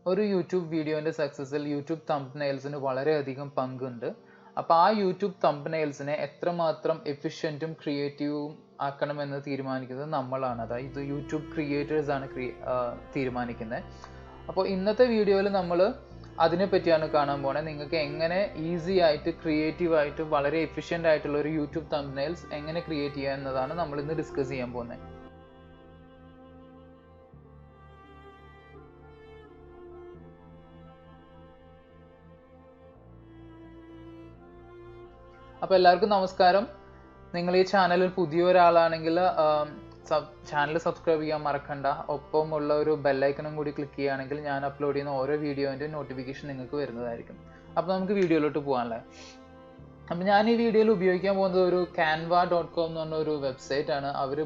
ഒരു യൂട്യൂബ് വീഡിയോൻ്റെ സക്സസിൽ യൂട്യൂബ് തംബ്നെയിൽസിന് വളരെയധികം പങ്കുണ്ട്. അപ്പോൾ ആ യൂട്യൂബ് തംബ്നെയിൽസിനെ എത്രമാത്രം എഫിഷ്യൻറ്റും ക്രിയേറ്റീവും ആക്കണമെന്ന് തീരുമാനിക്കുന്നത് നമ്മളാണ്. അതായത് യൂട്യൂബ് ക്രിയേറ്റേഴ്സാണ് തീരുമാനിക്കുന്നത്. അപ്പോൾ ഇന്നത്തെ വീഡിയോയിൽ നമ്മൾ അതിനെ പറ്റിയാണ് കാണാൻ പോണത്. നിങ്ങൾക്ക് എങ്ങനെ ഈസി ആയിട്ട് ക്രിയേറ്റീവായിട്ട് വളരെ എഫിഷ്യൻ്റ് ആയിട്ടുള്ള ഒരു യൂട്യൂബ് തംബ്നെയിൽസ് എങ്ങനെ ക്രിയേറ്റ് ചെയ്യുക എന്നതാണ് നമ്മൾ ഇന്ന് ഡിസ്കസ് ചെയ്യാൻ പോകുന്നത്. അപ്പോൾ എല്ലാവർക്കും നമസ്കാരം. നിങ്ങൾ ഈ ചാനലിൽ പുതിയ ഒരാളാണെങ്കിൽ ചാനൽ സബ്സ്ക്രൈബ് ചെയ്യാൻ മറക്കണ്ട. ഒപ്പമുള്ള ഒരു ബെല്ലൈക്കണും കൂടി ക്ലിക്ക് ചെയ്യുകയാണെങ്കിൽ ഞാൻ അപ്ലോഡ് ചെയ്യുന്ന ഓരോ വീഡിയോൻ്റെ നോട്ടിഫിക്കേഷൻ നിങ്ങൾക്ക് വരുന്നതായിരിക്കും. അപ്പോൾ നമുക്ക് വീഡിയോയിലോട്ട് പോകാനല്ലേ. അപ്പം ഞാൻ ഈ വീഡിയോയിൽ ഉപയോഗിക്കാൻ പോകുന്നത് ഒരു canva.com എന്ന് പറഞ്ഞ ഒരു വെബ്സൈറ്റ് ആണ്. അവർ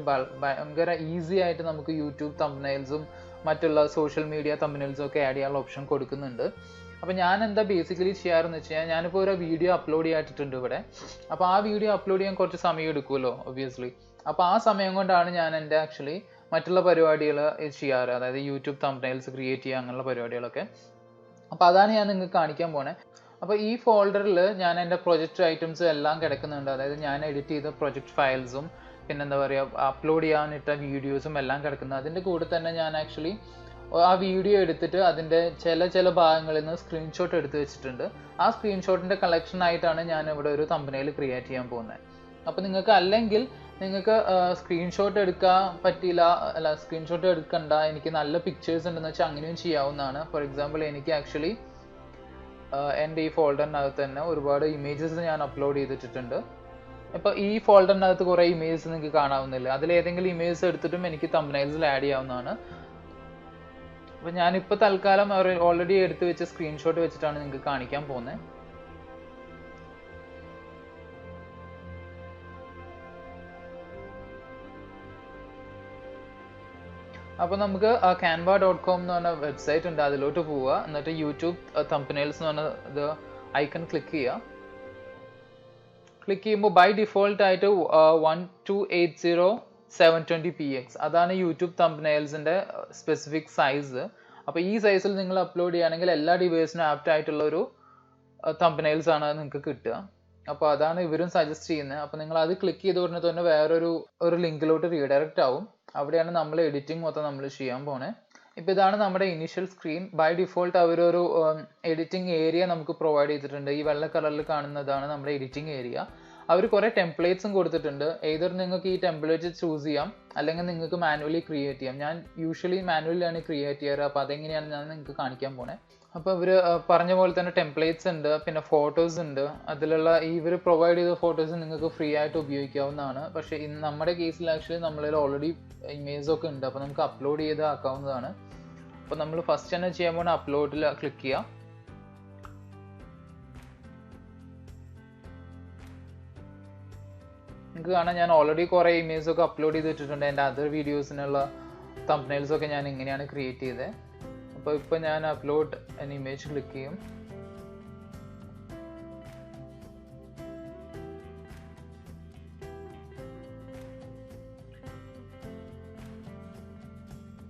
ഭയങ്കര ഈസി ആയിട്ട് നമുക്ക് യൂട്യൂബ് തംബ്നെയിൽസും മറ്റുള്ള സോഷ്യൽ മീഡിയ തംബ്നെയിൽസും ഒക്കെ ആഡ് ചെയ്യാനുള്ള ഓപ്ഷൻ കൊടുക്കുന്നുണ്ട്. അപ്പോൾ ഞാൻ എന്താ ബേസിക്കലി ചെയ്യാറെന്ന് വെച്ച് കഴിഞ്ഞാൽ, ഞാനിപ്പോൾ ഒരു വീഡിയോ അപ്ലോഡ് ചെയ്തിട്ടുണ്ട് ഇവിടെ. അപ്പോൾ ആ വീഡിയോ അപ്ലോഡ് ചെയ്യാൻ കുറച്ച് സമയം എടുക്കുമല്ലോ ഒബ്വിയസ്ലി. അപ്പോൾ ആ സമയം കൊണ്ടാണ് ഞാൻ എൻ്റെ ആക്ച്വലി മറ്റുള്ള പരിപാടികൾ ചെയ്യാറ്, അതായത് യൂട്യൂബ് തംബ്നെയിൽസ് ക്രിയേറ്റ് ചെയ്യുക അങ്ങനെയുള്ള പരിപാടികളൊക്കെ. അപ്പോൾ അതാണ് ഞാൻ നിങ്ങൾക്ക് കാണിക്കാൻ പോണേ. അപ്പോൾ ഈ ഫോൾഡറിൽ ഞാൻ എൻ്റെ പ്രൊജക്റ്റ് ഐറ്റംസ് എല്ലാം കിടക്കുന്നുണ്ട്. അതായത് ഞാൻ എഡിറ്റ് ചെയ്ത പ്രൊജക്റ്റ് ഫയൽസും പിന്നെന്താ പറയുക അപ്ലോഡ് ചെയ്യാനിട്ട വീഡിയോസും എല്ലാം കിടക്കുന്നത്. അതിൻ്റെ കൂടെ തന്നെ ഞാൻ ആക്ച്വലി ആ വീഡിയോ എടുത്തിട്ട് അതിൻ്റെ ചില ഭാഗങ്ങളിൽ നിന്ന് സ്ക്രീൻഷോട്ട് എടുത്ത് വെച്ചിട്ടുണ്ട്. ആ സ്ക്രീൻഷോട്ടിൻ്റെ കളക്ഷൻ ആയിട്ടാണ് ഞാൻ ഇവിടെ ഒരു തംബ്നെയിൽ ക്രിയേറ്റ് ചെയ്യാൻ പോകുന്നത്. അപ്പോൾ നിങ്ങൾക്ക് സ്ക്രീൻഷോട്ട് എടുക്കാൻ പറ്റില്ല, അല്ല സ്ക്രീൻഷോട്ട് എടുക്കണ്ട, എനിക്ക് നല്ല പിക്ചേഴ്സ് ഉണ്ടെന്ന് വെച്ചാൽ അങ്ങനെയും ചെയ്യാവുന്നതാണ്. ഫോർ എക്സാമ്പിൾ എനിക്ക് ആക്ച്വലി എൻ്റെ ഈ ഫോൾഡറിനകത്ത് തന്നെ ഒരുപാട് ഇമേജസ് ഞാൻ അപ്ലോഡ് ചെയ്തിട്ടുണ്ട്. ഇപ്പോൾ ഈ ഫോൾഡറിനകത്ത് കുറേ ഇമേജസ് നിങ്ങൾക്ക് കാണാവുന്നില്ല. അതിലേതെങ്കിലും ഇമേജസ് എടുത്തിട്ടും എനിക്ക് തംബ്നെയിൽസിൽ ആഡ് ചെയ്യാവുന്നതാണ്. അപ്പോൾ ഞാനിപ്പോൾ തൽക്കാലം ഓൾറെഡി എടുത്ത് വെച്ച സ്ക്രീൻഷോട്ട് വെച്ചിട്ടാണ് നിങ്ങൾക്ക് കാണിക്കാൻ പോകുന്നത്. അപ്പോൾ നമുക്ക് canva.com എന്ന് പറഞ്ഞ വെബ്സൈറ്റ് ഉണ്ട്, അതിലോട്ട് പോവുക. എന്നിട്ട് യൂട്യൂബ് തംബ്നെയിൽസ് എന്ന് പറഞ്ഞ ഇത് ഐക്കൺ ക്ലിക്ക് ചെയ്യുക. ക്ലിക്ക് ചെയ്യുമ്പോൾ ബൈ ഡിഫോൾട്ട് ആയിട്ട് 1280720px അതാണ് യൂട്യൂബ് തംബ്നെയിൽസിൻ്റെ സ്പെസിഫിക് സൈസ്. അപ്പോൾ ഈ സൈസിൽ നിങ്ങൾ അപ്ലോഡ് ചെയ്യുകയാണെങ്കിൽ എല്ലാ ഡിവൈസിനും ആപ്റ്റ് ആയിട്ടുള്ള ഒരു തംബ്നെയിൽസ് ആണ് നിങ്ങൾക്ക് കിട്ടുക. അപ്പോൾ അതാണ് ഇവരും സജസ്റ്റ് ചെയ്യുന്നത്. അപ്പോൾ നിങ്ങൾ അത് ക്ലിക്ക് ചെയ്ത് ഉടനെ തന്നെ വേറൊരു ലിങ്കിലോട്ട് റീഡയറക്റ്റ് ആവും. അവിടെയാണ് നമ്മൾ എഡിറ്റിംഗ് മൊത്തം നമ്മൾ ചെയ്യാൻ പോണേ. ഇപ്പോൾ ഇതാണ് നമ്മുടെ ഇനീഷ്യൽ സ്ക്രീൻ. ബൈ ഡിഫോൾട്ട് അവരൊരു എഡിറ്റിംഗ് ഏരിയ നമുക്ക് പ്രൊവൈഡ് ചെയ്തിട്ടുണ്ട്. ഈ വെള്ള കളറിൽ കാണുന്നതാണ് നമ്മുടെ എഡിറ്റിംഗ് ഏരിയ. അവർ കുറേ ടെംപ്ലേറ്റ്സും കൊടുത്തിട്ടുണ്ട്. ഏതർ നിങ്ങൾക്ക് ഈ ടെംപ്ലേറ്റ് ചൂസ് ചെയ്യാം, അല്ലെങ്കിൽ നിങ്ങൾക്ക് മാനുവലി ക്രിയേറ്റ് ചെയ്യാം. ഞാൻ യൂഷ്വലി മാനുവലിയാണ് ക്രിയേറ്റ് ചെയ്യാറ്. അപ്പോൾ അതെങ്ങനെയാണ് ഞാൻ നിങ്ങൾക്ക് കാണിക്കാൻ പോണേ. അപ്പോൾ ഇവർ പറഞ്ഞ പോലെ തന്നെ ടെംപ്ലേറ്റ്സ് ഉണ്ട്, പിന്നെ ഫോട്ടോസ് ഉണ്ട്. അതിലുള്ള ഇവർ പ്രൊവൈഡ് ചെയ്ത ഫോട്ടോസ് നിങ്ങൾക്ക് ഫ്രീ ആയിട്ട് ഉപയോഗിക്കാവുന്നതാണ്. പക്ഷേ നമ്മുടെ കേസിൽ ആക്ച്വലി നമ്മളിൽ ഓൾറെഡി ഇമേജൊക്കെ ഉണ്ട്, അപ്പോൾ നമുക്ക് അപ്ലോഡ് ചെയ്ത് ആക്കാവുന്നതാണ്. അപ്പോൾ നമ്മൾ ഫസ്റ്റ് തന്നെ ചെയ്യാൻ പോകുന്ന അപ്ലോഡിൽ ക്ലിക്ക് ചെയ്യാം. നിങ്ങൾക്ക് കാണാൻ ഞാൻ ഓൾറെഡി കുറേ ഇമേജൊക്കെ അപ്ലോഡ് ചെയ്തിട്ടുണ്ട്. എൻ്റെ അതർ വീഡിയോസിനുള്ള തംബ്നെയിൽസൊക്കെ ഞാൻ ഇങ്ങനെയാണ് ക്രിയേറ്റ് ചെയ്തത്. അപ്പോൾ ഇപ്പോൾ ഞാൻ അപ്ലോഡ് എൻ ഇമേജ് ക്ലിക്ക് ചെയ്യും.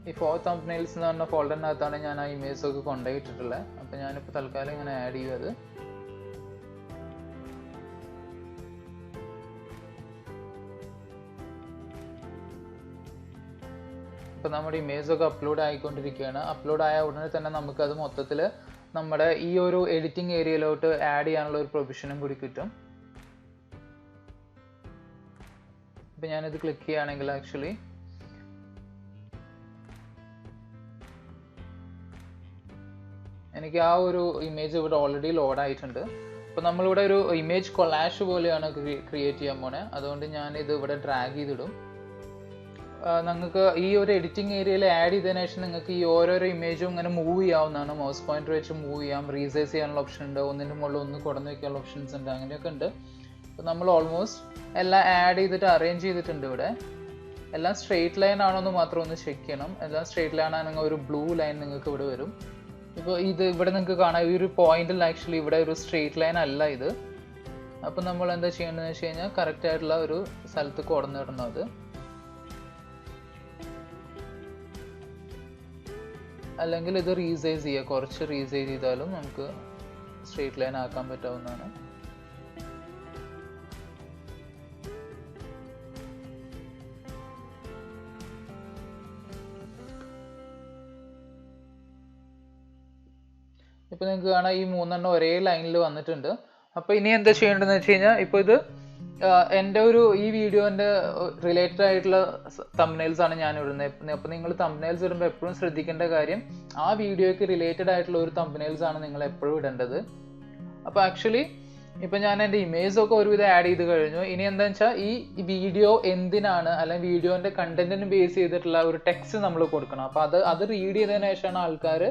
ഈ 4 തംബ്നെയിൽസ് എന്ന് പറഞ്ഞ ഫോൾഡറിനകത്താണ് ഞാൻ ആ ഇമേജൊക്കെ കൊണ്ടുപോയിട്ടുള്ളത്. അപ്പോൾ ഞാനിപ്പോൾ തൽക്കാലം ഇങ്ങനെ ആഡ് ചെയ്യും അത്. ഇപ്പോൾ നമ്മുടെ ഇമേജൊക്കെ അപ്ലോഡ് ആയിക്കൊണ്ടിരിക്കുകയാണ്. അപ്ലോഡ് ആയ ഉടനെ തന്നെ നമുക്കത് മൊത്തത്തിൽ നമ്മുടെ ഈ ഒരു എഡിറ്റിംഗ് ഏരിയയിലോട്ട് ആഡ് ചെയ്യാനുള്ള ഒരു പ്രൊവിഷനും കൂടി കിട്ടും. ഇപ്പം ഞാനിത് ക്ലിക്ക് ചെയ്യുകയാണെങ്കിൽ ആക്ച്വലി എനിക്ക് ആ ഒരു ഇമേജ് ഇവിടെ ഓൾറെഡി ലോഡ് ആയിട്ടുണ്ട്. അപ്പോൾ നമ്മളിവിടെ ഒരു ഇമേജ് കൊളാഷ് പോലെയാണ് ക്രിയേറ്റ് ചെയ്യാൻ പോണേ. അതുകൊണ്ട് ഞാനിത് ഇവിടെ ഡ്രാഗ് ചെയ്തിടും. നിങ്ങൾക്ക് ഈ ഒരു എഡിറ്റിംഗ് ഏരിയയിൽ ആഡ് ചെയ്തതിനു ശേഷം നിങ്ങൾക്ക് ഈ ഓരോരോ ഇമേജും ഇങ്ങനെ മൂവ് ചെയ്യാവുന്നതാണ്. മൗസ് പോയിന്റർ വെച്ച് മൂവ് ചെയ്യാം, റീസൈസ് ചെയ്യാനുള്ള ഓപ്ഷൻ ഉണ്ട്, ഒന്നിൻ്റെ മുകളിൽ ഒന്ന് കുറഞ്ഞു വയ്ക്കാനുള്ള ഓപ്ഷൻസ് ഉണ്ട്, അങ്ങനെയൊക്കെ ഉണ്ട്. അപ്പോൾ നമ്മൾ ഓൾമോസ്റ്റ് എല്ലാം ആഡ് ചെയ്തിട്ട് അറേഞ്ച് ചെയ്തിട്ടുണ്ട്. ഇവിടെ എല്ലാം സ്ട്രെയിറ്റ് ലൈൻ ആണോ എന്ന് മാത്രം ഒന്ന് ചെക്ക് ചെയ്യണം. എല്ലാം സ്ട്രെയിറ്റ് ലൈൻ ആണെങ്കിൽ ഒരു ബ്ലൂ ലൈൻ നിങ്ങൾക്ക് ഇവിടെ വരും. ഇപ്പോൾ ഇവിടെ നിങ്ങൾക്ക് കാണാം, ഈ ഒരു പോയിന്റിൽ ആക്ച്വലി ഇവിടെ ഒരു സ്ട്രെയിറ്റ് ലൈൻ അല്ല ഇത്. അപ്പോൾ നമ്മൾ എന്താ ചെയ്യേണ്ടതെന്ന് വെച്ച് കഴിഞ്ഞാൽ കറക്റ്റ് ആയിട്ടുള്ള ഒരു സ്ഥലത്ത് കൊടുന്നിടണം അത്. അല്ലെങ്കിൽ ഇത് റീസൈസ് ചെയ്യുക, കുറച്ച് റീസൈസ് ചെയ്താലും നമുക്ക് സ്ട്രെയിറ്റ് ലൈൻ ആക്കാൻ പറ്റാവുന്നതാണ്. ഇപ്പോൾ നിങ്ങൾക്ക് കാണാം ഈ 3 ഒരേ ലൈനിൽ വന്നിട്ടുണ്ട്. അപ്പോൾ ഇനി എന്താ ചെയ്യേണ്ടതെന്ന് വെച്ച് കഴിഞ്ഞാൽ, ഇപ്പോൾ ഇത് എൻ്റെ ഈ വീഡിയോൻ്റെ റിലേറ്റഡ് ആയിട്ടുള്ള തംബ്നെയിൽസ് ആണ് ഞാൻ ഇടുന്നത്. അപ്പോൾ നിങ്ങൾ തംബ്നെയിൽസ് ഇടുമ്പോൾ എപ്പോഴും ശ്രദ്ധിക്കേണ്ട കാര്യം, ആ വീഡിയോയ്ക്ക് റിലേറ്റഡ് ആയിട്ടുള്ള ഒരു തംബ്നെയിൽസ് ആണ് നിങ്ങൾ എപ്പോഴും ഇടേണ്ടത്. അപ്പോൾ ആക്ച്വലി ഇപ്പം ഞാൻ എൻ്റെ ഇമേജ് ഒക്കെ ഒരുവിധം ആഡ് ചെയ്ത് കഴിഞ്ഞു. ഇനി എന്താണെന്ന് വെച്ചാൽ, ഈ വീഡിയോ എന്തിനാണ്, അല്ലെങ്കിൽ വീഡിയോൻ്റെ കണ്ടന്റിന് ബേസ് ചെയ്തിട്ടുള്ള ഒരു ടെക്സ്റ്റ് നമ്മൾ കൊടുക്കണം. അപ്പോൾ അത് റീഡ് ചെയ്തതിന് ശേഷമാണ് ആൾക്കാർ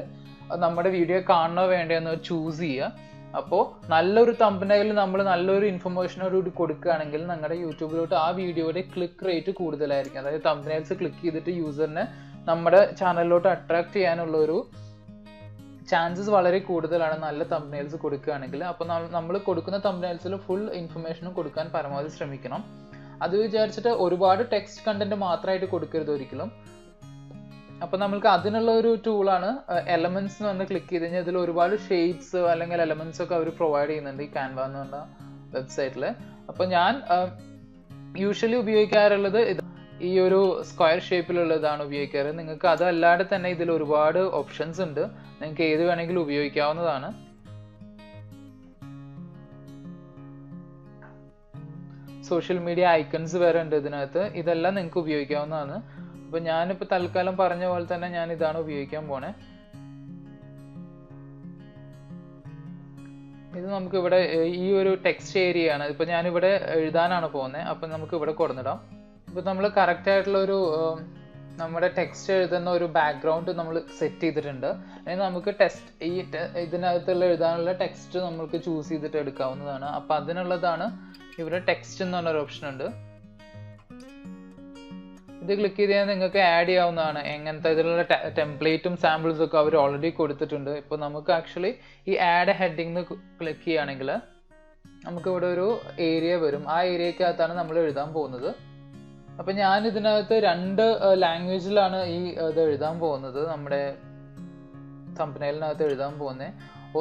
നമ്മുടെ വീഡിയോ കാണണോ വേണ്ടതെന്ന് ചൂസ് ചെയ്യുക. അപ്പോൾ നല്ലൊരു തംബ്നെയിൽ നമ്മൾ നല്ലൊരു ഇൻഫർമേഷനോടുകൂടി കൊടുക്കുകയാണെങ്കിൽ നിങ്ങളുടെ യൂട്യൂബിലോട്ട് ആ വീഡിയോയുടെ ക്ലിക്ക് റേറ്റ് കൂടുതലായിരിക്കും. അതായത് തംബ്നെയിൽസ് ക്ലിക്ക് ചെയ്തിട്ട് യൂസറിനെ നമ്മുടെ ചാനലിലോട്ട് അട്രാക്ട് ചെയ്യാനുള്ള ഒരു ചാൻസസ് വളരെ കൂടുതലാണ് നല്ല തംബ്നെയിൽസ് കൊടുക്കുകയാണെങ്കിൽ. അപ്പോൾ നമ്മൾ കൊടുക്കുന്ന തംബ്നെയിൽസിൽ ഫുൾ ഇൻഫർമേഷനും കൊടുക്കാൻ പരമാവധി ശ്രമിക്കണം. അത് വിചാരിച്ചിട്ട് ഒരുപാട് ടെക്സ്റ്റ് കണ്ടന്റ് മാത്രമായിട്ട് കൊടുക്കരുത് ഒരിക്കലും. അപ്പോൾ നമ്മൾക്ക് അതിനുള്ള ഒരു ടൂളാണ് എലമെന്റ്സ് എന്ന് പറഞ്ഞ് ക്ലിക്ക് ചെയ്ത് കഴിഞ്ഞാൽ ഇതിൽ ഒരുപാട് ഷേപ്സ് അല്ലെങ്കിൽ എലമെന്റ്സ് ഒക്കെ അവർ പ്രൊവൈഡ് ചെയ്യുന്നുണ്ട് ഈ ക്യാൻവ എന്ന് പറഞ്ഞ വെബ്സൈറ്റിൽ. അപ്പോൾ ഞാൻ യൂഷ്വലി ഉപയോഗിക്കാറുള്ളത് ഈ ഒരു സ്ക്വയർ ഷേപ്പിലുള്ളതാണ് ഉപയോഗിക്കാറ്. നിങ്ങൾക്ക് അതല്ലാതെ തന്നെ ഇതിൽ ഒരുപാട് ഓപ്ഷൻസ് ഉണ്ട്, നിങ്ങൾക്ക് ഏത് വേണമെങ്കിലും ഉപയോഗിക്കാവുന്നതാണ്. സോഷ്യൽ മീഡിയ ഐക്കൺസ് വരെ ഉണ്ട് ഇതിനകത്ത്, ഇതെല്ലാം നിങ്ങൾക്ക് ഉപയോഗിക്കാവുന്നതാണ്. അപ്പോൾ ഞാനിപ്പോൾ തൽക്കാലം പറഞ്ഞ പോലെ തന്നെ ഞാൻ ഇതാണ് ഉപയോഗിക്കാൻ പോണേ. ഇത് നമുക്ക് ഇവിടെ ഈ ഒരു ടെക്സ്റ്റ് ഏരിയ ആണ്. ഇപ്പം ഞാനിവിടെ എഴുതാനാണ് പോകുന്നത്. അപ്പം നമുക്ക് ഇവിടെ കൊടുത്തിടാം. ഇപ്പം നമ്മൾ കറക്റ്റ് ആയിട്ടുള്ള നമ്മുടെ ടെക്സ്റ്റ് എഴുതുന്ന ഒരു ബാക്ക്ഗ്രൗണ്ട് നമ്മൾ സെറ്റ് ചെയ്തിട്ടുണ്ട്. അതിന് നമുക്ക് ഇതിനകത്തുള്ള എഴുതാനുള്ള ടെക്സ്റ്റ് നമുക്ക് ചൂസ് ചെയ്തിട്ട് എടുക്കാവുന്നതാണ്. അപ്പം അതിനുള്ളതാണ് ഇവിടെ ടെക്സ്റ്റ് എന്ന് പറഞ്ഞൊരു ഓപ്ഷൻ ഉണ്ട്. ഇത് ക്ലിക്ക് ചെയ്ത് കഴിഞ്ഞാൽ നിങ്ങൾക്ക് ആഡ് ചെയ്യാവുന്നതാണ്. എങ്ങനത്തെ ഇതിലുള്ള ടെംപ്ലേറ്റും സാമ്പിൾസും ഒക്കെ അവർ ഓൾറെഡി കൊടുത്തിട്ടുണ്ട്. ഇപ്പോൾ നമുക്ക് ആക്ച്വലി ഈ ആഡ് ഹെഡിങ് ക്ലിക്ക് ചെയ്യുകയാണെങ്കിൽ നമുക്ക് ഇവിടെ ഒരു ഏരിയ വരും. ആ ഏരിയക്കകത്താണ് നമ്മൾ എഴുതാൻ പോകുന്നത്. അപ്പം ഞാൻ ഇതിനകത്ത് 2 ലാംഗ്വേജിലാണ് ഇത് എഴുതാൻ പോകുന്നത്. നമ്മുടെ തംബ്നെയിലിനകത്ത് എഴുതാൻ പോകുന്നത്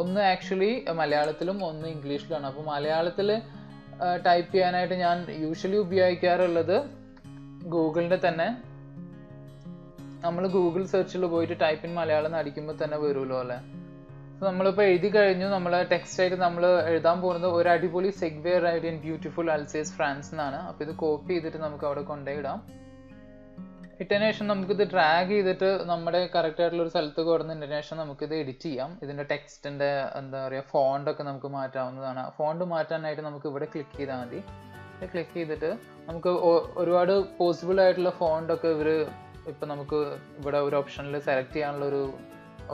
ഒന്ന് ആക്ച്വലി മലയാളത്തിലും ഒന്ന് ഇംഗ്ലീഷിലാണ്. അപ്പോൾ മലയാളത്തിൽ ടൈപ്പ് ചെയ്യാനായിട്ട് ഞാൻ യൂഷ്വലി ഉപയോഗിക്കാറുള്ളത് ഗൂഗിളിൻ്റെ തന്നെ, നമ്മൾ ഗൂഗിൾ സെർച്ചിൽ പോയിട്ട് ടൈപ്പ് ഇൻ മലയാളം എന്ന് അടിക്കുമ്പോൾ തന്നെ വരുമല്ലോ അല്ലേ. അപ്പോൾ നമ്മളിപ്പോൾ എഴുതി കഴിഞ്ഞു. നമ്മൾ ടെക്സ്റ്റായിട്ട് നമ്മൾ എഴുതാൻ പോകുന്നത് ഒരു അടിപൊളി segue ride in beautiful അൽസേസ് France എന്നാണ്. അപ്പോൾ ഇത് കോപ്പി ചെയ്തിട്ട് നമുക്ക് അവിടെ കൊണ്ടുപോയിടാം. ഇട്ടതിന് ശേഷം നമുക്കിത് ഡ്രാഗ് ചെയ്തിട്ട് നമ്മുടെ കറക്റ്റ് ആയിട്ടുള്ള ഒരു സ്ഥലത്ത് കൊടുന്നതിന് ശേഷം നമുക്കിത് എഡിറ്റ് ചെയ്യാം. ഇതിൻ്റെ ടെക്സ്റ്റിൻ്റെ എന്താ പറയുക ഫോണ്ടൊക്കെ നമുക്ക് മാറ്റാവുന്നതാണ്. ഫോണ്ട് മാറ്റാനായിട്ട് നമുക്ക് ഇവിടെ ക്ലിക്ക് ചെയ്താൽ മതി. ക്ലിക്ക് ചെയ്തിട്ട് നമുക്ക് ഒരുപാട് പോസിബിൾ ആയിട്ടുള്ള ഫോണ്ടൊക്കെ ഇപ്പം നമുക്ക് ഇവിടെ ഒരു ഓപ്ഷനിൽ സെലക്ട് ചെയ്യാനുള്ളൊരു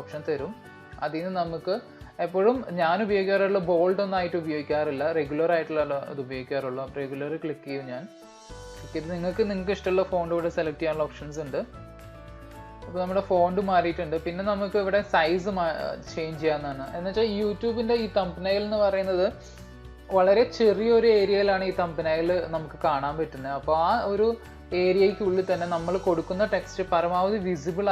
ഓപ്ഷൻ തരും. അതിൽ നിന്ന് നമുക്ക് എപ്പോഴും ഞാൻ ഉപയോഗിക്കാറുള്ള ബോൾഡ് ഒന്നും ആയിട്ട് ഉപയോഗിക്കാറില്ല, റെഗുലർ ആയിട്ടുള്ള ഇത് ഉപയോഗിക്കാറുള്ളൂ. അപ്പോൾ റെഗുലർ ക്ലിക്ക് ചെയ്യും ഞാൻ. ക്ലിക്ക് ചെയ്ത് നിങ്ങൾക്ക് ഇഷ്ടമുള്ള ഫോണ്ട് ഇവിടെ സെലക്ട് ചെയ്യാനുള്ള ഓപ്ഷൻസ് ഉണ്ട്. അപ്പോൾ നമ്മുടെ ഫോണ്ട് മാറിയിട്ടുണ്ട്. പിന്നെ നമുക്ക് ഇവിടെ സൈസ് ചേഞ്ച് ചെയ്യാവുന്നതാണ്. എന്നുവെച്ചാൽ യൂട്യൂബിൻ്റെ ഈ തംബ്നെയിൽ എന്ന് പറയുന്നത് വളരെ ചെറിയൊരു ഏരിയയിലാണ് ഈ തംബ്നെയിൽ നമുക്ക് കാണാൻ പറ്റുന്നത്. അപ്പോൾ ആ ഒരു ഏരിയയ്ക്കുള്ളിൽ തന്നെ നമ്മൾ കൊടുക്കുന്ന ടെക്സ്റ്റ് പരമാവധി വിസിബിൾ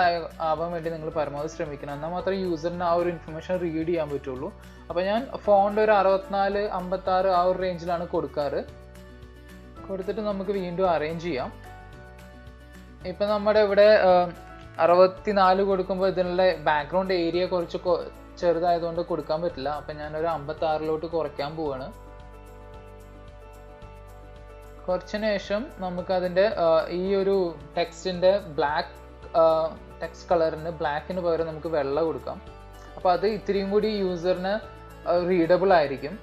ആവാൻ വേണ്ടി നിങ്ങൾ പരമാവധി ശ്രമിക്കണം. എന്നാൽ മാത്രമേ യൂസറിന് ആ ഒരു ഇൻഫർമേഷൻ റീഡ് ചെയ്യാൻ പറ്റുള്ളൂ. അപ്പോൾ ഞാൻ ഫോണ്ട് ഒരു 64, 56 ആ ഒരു റേഞ്ചിലാണ് കൊടുക്കാറ്. കൊടുത്തിട്ട് നമുക്ക് വീണ്ടും അറേഞ്ച് ചെയ്യാം. ഇപ്പം നമ്മുടെ ഇവിടെ 64 കൊടുക്കുമ്പോൾ ഇതിനുള്ള ബാക്ക്ഗ്രൗണ്ട് ഏരിയ കുറച്ച് ചെറുതായതുകൊണ്ട് കൊടുക്കാൻ പറ്റില്ല. അപ്പം ഞാനൊരു 56 കുറയ്ക്കാൻ പോവാണ്. കുറച്ചതിന് ശേഷം നമുക്കതിൻ്റെ ഈ ഒരു ടെക്സ്റ്റിൻ്റെ ടെക്സ്റ്റ് കളറിന് ബ്ലാക്കിന് പകരം നമുക്ക് വെള്ള കൊടുക്കാം. അപ്പോൾ അത് ഇത്തിരിയും കൂടി യൂസറിന് റീഡബിൾ ആയിരിക്കും.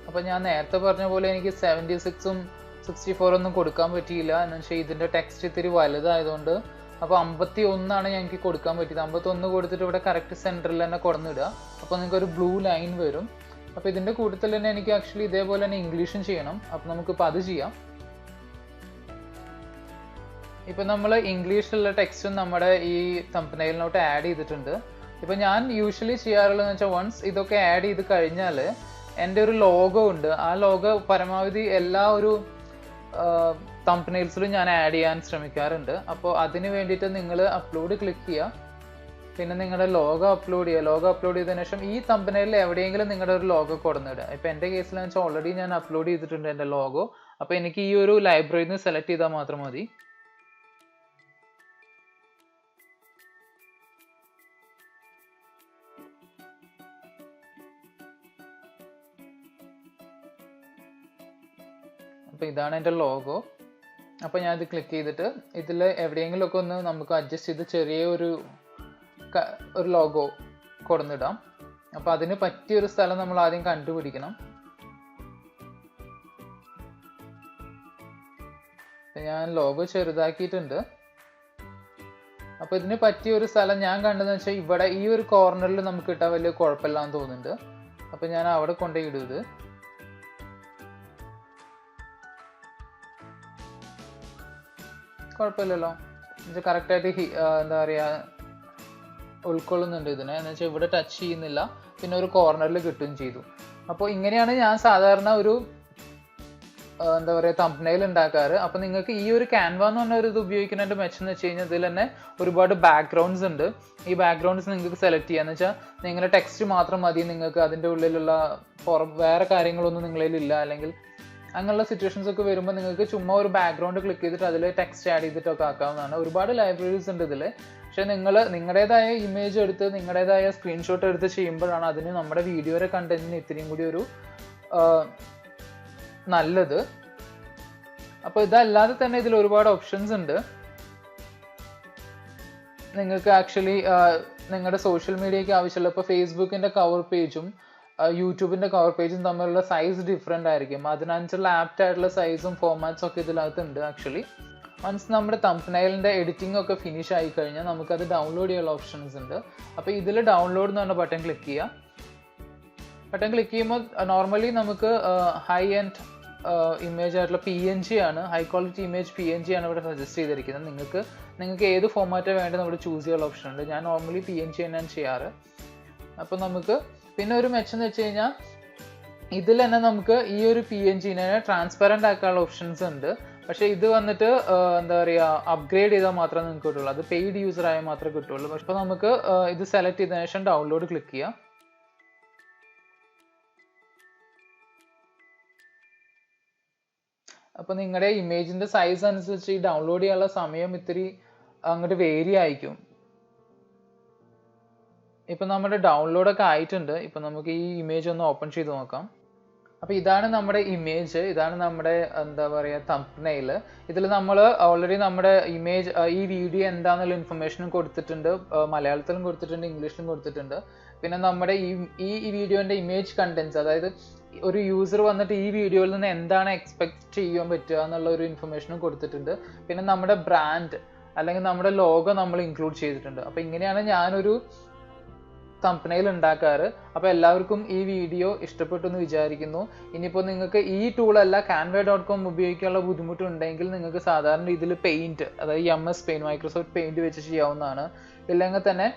അപ്പോൾ ഞാൻ നേരത്തെ പറഞ്ഞ പോലെ എനിക്ക് 76ഉം 64 ഒന്നും കൊടുക്കാൻ പറ്റിയില്ല. എന്ന് വെച്ചാൽ ഇതിൻ്റെ ടെക്സ്റ്റ് ഇത്തിരി വലുതായതുകൊണ്ട്. അപ്പോൾ 51 ഞങ്ങൾക്ക് കൊടുക്കാൻ പറ്റിയത്. 51 കൊടുത്തിട്ട് ഇവിടെ കറക്റ്റ് സെൻറ്ററിൽ തന്നെ കൊടുന്നിടുക. അപ്പോൾ നിങ്ങൾക്കൊരു ബ്ലൂ ലൈൻ വരും. അപ്പോൾ ഇതിൻ്റെ കൂട്ടത്തിൽ തന്നെ എനിക്ക് ആക്ച്വലി ഇതേപോലെ തന്നെ ഇംഗ്ലീഷും ചെയ്യണം. അപ്പോൾ നമുക്കിപ്പോൾ അത് ചെയ്യാം. ഇപ്പം നമ്മൾ ഇംഗ്ലീഷിലുള്ള ടെക്സ്റ്റും നമ്മുടെ ഈ തംബ്നെയിലിനോട്ട് ആഡ് ചെയ്തിട്ടുണ്ട്. ഇപ്പം ഞാൻ യൂഷ്വലി ചെയ്യാറുള്ളതെന്ന് വെച്ചാൽ വൺസ് ഇതൊക്കെ ആഡ് ചെയ്ത് കഴിഞ്ഞാൽ എൻ്റെ ഒരു ലോഗോ ഉണ്ട്. ആ ലോഗോ പരമാവധി എല്ലാ ഒരു തംബ്നെയിൽസിലും ഞാൻ ആഡ് ചെയ്യാൻ ശ്രമിക്കാറുണ്ട്. അപ്പോൾ അതിന് വേണ്ടിയിട്ട് നിങ്ങൾ അപ്ലോഡ് ക്ലിക്ക് ചെയ്യുക. പിന്നെ നിങ്ങളുടെ ലോഗോ അപ്ലോഡ് ചെയ്യുക. ലോഗോ അപ്ലോഡ് ചെയ്തതിനു ശേഷം ഈ തംബ്നെയിലിൽ എവിടെയെങ്കിലും നിങ്ങളുടെ ഒരു ലോഗോ കൊടുന്നിടുക. ഇപ്പം എൻ്റെ കേസിൽ വെച്ചാൽ ഓൾറെഡി ഞാൻ അപ്ലോഡ് ചെയ്തിട്ടുണ്ട് എൻ്റെ ലോഗോ. അപ്പോൾ എനിക്ക് ഈ ഒരു ലൈബ്രറിയിൽ നിന്ന് സെലക്ട് ചെയ്താൽ മാത്രം മതി. അപ്പോൾ ഇതാണ് എൻ്റെ ലോഗോ. അപ്പോൾ ഞാനിത് ക്ലിക്ക് ചെയ്തിട്ട് ഇതിൽ എവിടെയെങ്കിലുമൊക്കെ ഒന്ന് നമുക്ക് അഡ്ജസ്റ്റ് ചെയ്ത് ചെറിയ ഒരു ലോഗോ കൊടുന്നിടാം. അപ്പോൾ അതിന് പറ്റിയൊരു സ്ഥലം നമ്മൾ ആദ്യം കണ്ടുപിടിക്കണം. ഞാൻ ലോഗോ ചെറുതാക്കിയിട്ടുണ്ട്. അപ്പോൾ ഇതിന് പറ്റിയൊരു സ്ഥലം ഞാൻ കണ്ടതെന്ന് വെച്ചാൽ ഇവിടെ ഈ ഒരു കോർണറിൽ നമുക്ക് ഇട്ടാൽ വലിയ കുഴപ്പമില്ലാന്ന് തോന്നുന്നുണ്ട്. അപ്പോൾ ഞാൻ അവിടെ കൊണ്ടുപോയി ഇടും. ഇത് കുഴപ്പമില്ലല്ലോ, കറക്റ്റായിട്ട് എന്താ പറയുക ഉൾക്കൊള്ളുന്നുണ്ട് ഇതിനെ. എന്ന് വെച്ചാൽ ഇവിടെ ടച്ച് ചെയ്യുന്നില്ല, പിന്നെ ഒരു കോർണറിൽ കിട്ടുകയും ചെയ്തു. അപ്പോൾ ഇങ്ങനെയാണ് ഞാൻ സാധാരണ ഒരു എന്താ പറയുക തംബ്നെയിൽ ഉണ്ടാക്കാറ്. അപ്പോൾ നിങ്ങൾക്ക് ഈ ഒരു ക്യാൻവ എന്ന് പറഞ്ഞ ഒരു ഇത് ഉപയോഗിക്കുന്നതിൻ്റെ മെച്ചം എന്ന് വെച്ച് കഴിഞ്ഞാൽ ഇതിൽ തന്നെ ഒരുപാട് ബാക്ക്ഗ്രൗണ്ട്സ് ഉണ്ട്. ഈ ബാക്ക്ഗ്രൗണ്ട്സ് നിങ്ങൾക്ക് സെലക്ട് ചെയ്യാന്ന് വെച്ചാൽ നിങ്ങളുടെ ടെക്സ്റ്റ് മാത്രം മതി, നിങ്ങൾക്ക് അതിൻ്റെ ഉള്ളിലുള്ള വേറെ കാര്യങ്ങളൊന്നും നിങ്ങളിലില്ല, അല്ലെങ്കിൽ അങ്ങനെയുള്ള സിറ്റുവേഷൻസ് ഒക്കെ വരുമ്പോൾ നിങ്ങൾക്ക് ചുമ്മാ ഒരു ബാക്ക്ഗ്രൗണ്ട് ക്ലിക്ക് ചെയ്തിട്ട് അതിൽ ടെക്സ്റ്റ് ആഡ് ചെയ്തിട്ടൊക്കെ ആക്കാവുന്നതാണ്. ഒരുപാട് ലൈബ്രറീസ് ഉണ്ട് ഇതിൽ. പക്ഷെ നിങ്ങൾ നിങ്ങളുടേതായ ഇമേജ് എടുത്ത് നിങ്ങളുടേതായ സ്ക്രീൻഷോട്ട് എടുത്ത് ചെയ്യുമ്പോഴാണ് അതിന് നമ്മുടെ വീഡിയോയുടെ കണ്ടന്റിന് ഇത്രയും കൂടി ഒരു നല്ലത്. അപ്പോൾ ഇതല്ലാതെ തന്നെ ഇതിൽ ഒരുപാട് ഓപ്ഷൻസ് ഉണ്ട്. നിങ്ങൾക്ക് ആക്ച്വലി നിങ്ങളുടെ സോഷ്യൽ മീഡിയയ്ക്ക് ആവശ്യമുള്ള ഇപ്പോൾ ഫേസ്ബുക്കിൻ്റെ കവർ പേജും യൂട്യൂബിൻ്റെ കവർ പേജും തമ്മിലുള്ള സൈസ് ഡിഫറെൻ്റ് ആയിരിക്കും. അതിനനുസരിച്ചുള്ള ആപ്റ്റ് ആയിട്ടുള്ള സൈസും ഫോർമാറ്റ്സും ഒക്കെ ഇതിനകത്തുണ്ട്. ആക്ച്വലി വൺസ് നമ്മുടെ തംബ്നെയിലിൻ്റെ എഡിറ്റിംഗ് ഒക്കെ ഫിനിഷ് ആയി കഴിഞ്ഞാൽ നമുക്കത് ഡൗൺലോഡ് ചെയ്യാനുള്ള ഓപ്ഷൻസ് ഉണ്ട്. അപ്പോൾ ഇതിൽ ഡൗൺലോഡ് എന്ന് പറഞ്ഞ ബട്ടൺ ക്ലിക്ക് ചെയ്യുക. ബട്ടൺ ക്ലിക്ക് ചെയ്യുമ്പോൾ നോർമലി നമുക്ക് ഹൈ ആൻഡ് ഇമേജ് ആയിട്ടുള്ള PNG ആണ്, ഹൈ ക്വാളിറ്റി ഇമേജ് PNG ആണ് ഇവിടെ സജസ്റ്റ് ചെയ്തിരിക്കുന്നത്. നിങ്ങൾക്ക് ഏത് ഫോർമാറ്റാണ് വേണ്ടത് നമ്മൾ ചൂസ് ചെയ്യാനുള്ള ഓപ്ഷൻ ഉണ്ട്. ഞാൻ നോർമലി PNG തന്നെയാണ് ചെയ്യാറ്. അപ്പോൾ നമുക്ക് പിന്നെ ഒരു മെച്ചം എന്ന് വെച്ച് കഴിഞ്ഞാൽ ഇതിൽ തന്നെ നമുക്ക് ഈ ഒരു PNGനെ ട്രാൻസ്പെറൻ്റ് ആക്കാനുള്ള ഓപ്ഷൻസ് ഉണ്ട്. പക്ഷേ ഇത് വന്നിട്ട് എന്താ പറയുക അപ്ഗ്രേഡ് ചെയ്താൽ മാത്രമേ നിങ്ങൾക്ക് കിട്ടുള്ളൂ. അത് പെയ്ഡ് യൂസർ ആയാൽ മാത്രമേ കിട്ടുള്ളൂ. അപ്പോൾ നമുക്ക് ഇത് സെലക്ട് ചെയ്തതിനു ശേഷം ഡൗൺലോഡ് ക്ലിക്ക് ചെയ്യാം. അപ്പോൾ നിങ്ങളുടെ ഇമേജിൻ്റെ സൈസ് അനുസരിച്ച് ഈ ഡൗൺലോഡ് ചെയ്യാനുള്ള സമയം ഇത്തിരി അങ്ങോട്ട് വേരി ആയിരിക്കും. ഇപ്പം നമ്മുടെ ഡൗൺലോഡൊക്കെ ആയിട്ടുണ്ട്. ഇപ്പം നമുക്ക് ഈ ഇമേജ് ഒന്ന് ഓപ്പൺ ചെയ്ത് നോക്കാം. അപ്പോൾ ഇതാണ് നമ്മുടെ ഇമേജ്, ഇതാണ് നമ്മുടെ എന്താ പറയുക തംബ്നെയിൽ. ഇതിൽ നമ്മൾ ഓൾറെഡി നമ്മുടെ ഇമേജ് ഈ വീഡിയോ എന്താണെന്നുള്ള ഇൻഫർമേഷനും കൊടുത്തിട്ടുണ്ട്, മലയാളത്തിലും കൊടുത്തിട്ടുണ്ട്, ഇംഗ്ലീഷിലും കൊടുത്തിട്ടുണ്ട്. പിന്നെ നമ്മുടെ ഈ വീഡിയോൻ്റെ ഇമേജ് കണ്ടൻസ്, അതായത് ഒരു യൂസർ വന്നിട്ട് ഈ വീഡിയോയിൽ നിന്ന് എന്താണ് എക്സ്പെക്ട് ചെയ്യാൻ പറ്റുക എന്നുള്ള ഒരു ഇൻഫർമേഷനും കൊടുത്തിട്ടുണ്ട്. പിന്നെ നമ്മുടെ ബ്രാൻഡ് അല്ലെങ്കിൽ നമ്മുടെ ലോഗോ നമ്മൾ ഇൻക്ലൂഡ് ചെയ്തിട്ടുണ്ട്. അപ്പോൾ ഇങ്ങനെയാണ് ഞാനൊരു തംബ്നെയിൽ ഉണ്ടാക്കാറ്. അപ്പോൾ എല്ലാവർക്കും ഈ വീഡിയോ ഇഷ്ടപ്പെട്ടു എന്ന് വിചാരിക്കുന്നു. ഇനിയിപ്പോൾ നിങ്ങൾക്ക് ഈ ടൂളല്ല canva.com ഉപയോഗിക്കാനുള്ള ബുദ്ധിമുട്ടുണ്ടെങ്കിൽ നിങ്ങൾക്ക് സാധാരണ ഇതിൽ പെയിൻറ്റ്, അതായത് MS പെയിൻറ്റ്, മൈക്രോസോഫ്റ്റ് പെയിൻറ്റ് വെച്ച് ചെയ്യാവുന്നതാണ്. ഇല്ലെങ്കിൽ തന്നെ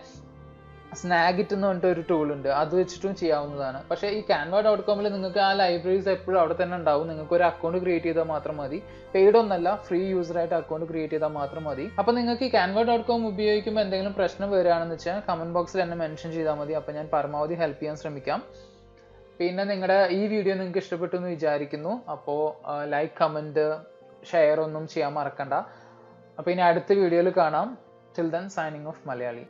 സ്നാഗിറ്റ് എന്ന് പറഞ്ഞിട്ട് ഒരു ടൂൾ ഉണ്ട്, അത് വെച്ചിട്ടും ചെയ്യാവുന്നതാണ്. പക്ഷേ ഈ canva.comൽ നിങ്ങൾക്ക് ആ ലൈബ്രറീസ് എപ്പോഴും അവിടെ തന്നെ ഉണ്ടാവും. നിങ്ങൾക്ക് ഒരു അക്കൗണ്ട് ക്രിയേറ്റ് ചെയ്താൽ മാത്രം മതി. പെയ്ഡ് ഒന്നല്ല, ഫ്രീ യൂസറായിട്ട് അക്കൗണ്ട് ക്രിയേറ്റ് ചെയ്താൽ മാത്രം മതി. അപ്പോൾ നിങ്ങൾക്ക് ഈ canva.com ഉപയോഗിക്കുമ്പോൾ എന്തെങ്കിലും പ്രശ്നം വരികയാണെന്ന് വെച്ചാൽ കമൻറ്റ് ബോക്സിൽ എന്നെ മെൻഷൻ ചെയ്താൽ മതി. അപ്പോൾ ഞാൻ പരമാവധി ഹെൽപ്പ് ചെയ്യാൻ ശ്രമിക്കാം. പിന്നെ നിങ്ങളുടെ ഈ വീഡിയോ നിങ്ങൾക്ക് ഇഷ്ടപ്പെട്ടു എന്ന് വിചാരിക്കുന്നു. അപ്പോൾ ലൈക്ക്, കമൻറ്റ്, ഷെയർ ഒന്നും ചെയ്യാൻ മറക്കണ്ട. അപ്പോൾ ഇനി അടുത്ത വീഡിയോയിൽ കാണാം. Till then signing off Malayali.